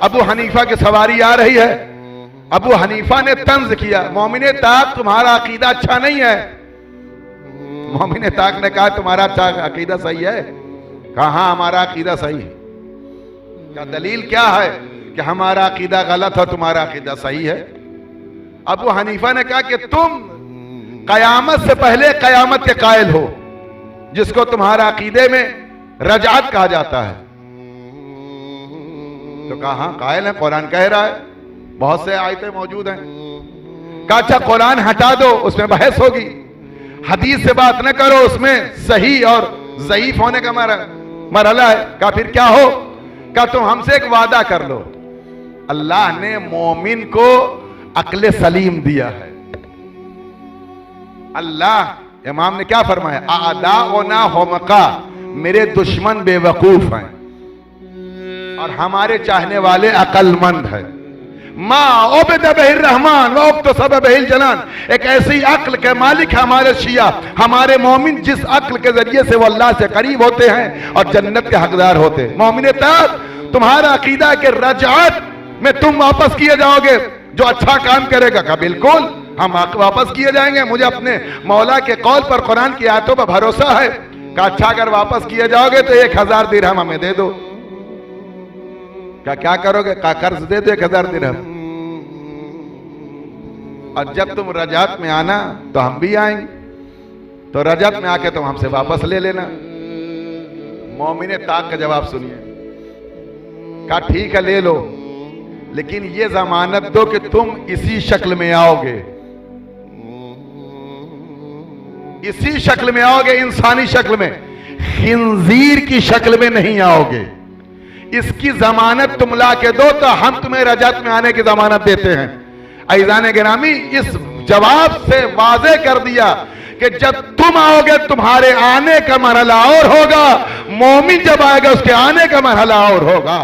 Abu Hanifa की सवारी आ रही है। अबू हनीफा ने तंज किया, मोमिने ताक तुम्हारा अकीदा अच्छा नहीं है। मोमिने ताक ने कहा तुम्हारा अच्छा अकीदा सही है? कहा हाँ हमारा अकीदा सही है। क्या दलील क्या है कि हमारा अकीदा गलत है तुम्हारा अकीदा सही है? अबू हनीफा ने कहा कि तुम कयामत से पहले कयामत के कायल हो, जिसको तुम्हारा अकीदे में रजात कहा जाता है। तो कहा हाँ कायल है, कुरान कह रहा है, बहुत से आयतें मौजूद हैं। कहा अच्छा कुरान हटा दो, उसमें बहस होगी। हदीस से बात न करो, उसमें सही और ज़ईफ होने का मरहला है। कहा फिर क्या हो? कहा तुम हमसे एक वादा कर लो, अल्लाह ने मोमिन को अक्ल सलीम दिया है। अल्लाह इमाम ने क्या फरमाया? आदाओना होमका, मेरे दुश्मन बेवकूफ हैं और हमारे चाहने वाले अक्लमंद हैं। माँ ओबद बहिर रहमान वोब तो सब बहिल जनान, एक ऐसी अक्ल के मालिक है हमारे शिया, हमारे मोमिन, जिस अक्ल के जरिए से वो अल्लाह से करीब होते हैं और जन्नत के हकदार होते हैं। मोमिन तक तुम्हारा अकीदा के रजात में तुम वापस किए जाओगे, जो अच्छा काम करेगा। का बिल्कुल हम वापस किए जाएंगे, मुझे अपने मौला के कौल पर, कुरान की आयतों पर भरोसा है। का अच्छा अगर वापस किए जाओगे तो 1000 दिरहम हमें दे दो। क्या करोगे? का कर्ज दे दो 1000 दिरहम, और जब तुम रजात में आना तो हम भी आएंगे, तो रजात में आके तुम हमसे वापस ले लेना। मोमिने ताक का जवाब सुनिए। कहा ठीक है ले लो, लेकिन ये जमानत दो कि तुम इसी शक्ल में आओगे, इसी शक्ल में आओगे, इंसानी शक्ल में, खिंजीर की शक्ल में नहीं आओगे। इसकी जमानत तुम ला के दो तो हम तुम्हें रजत में आने की जमानत देते हैं। अज़ीज़ान गिरामी, इस जवाब से वाज़े कर दिया कि जब तुम आओगे तुम्हारे आने का मरहला और होगा, मोमिन जब आएगा उसके आने का मरहला और होगा।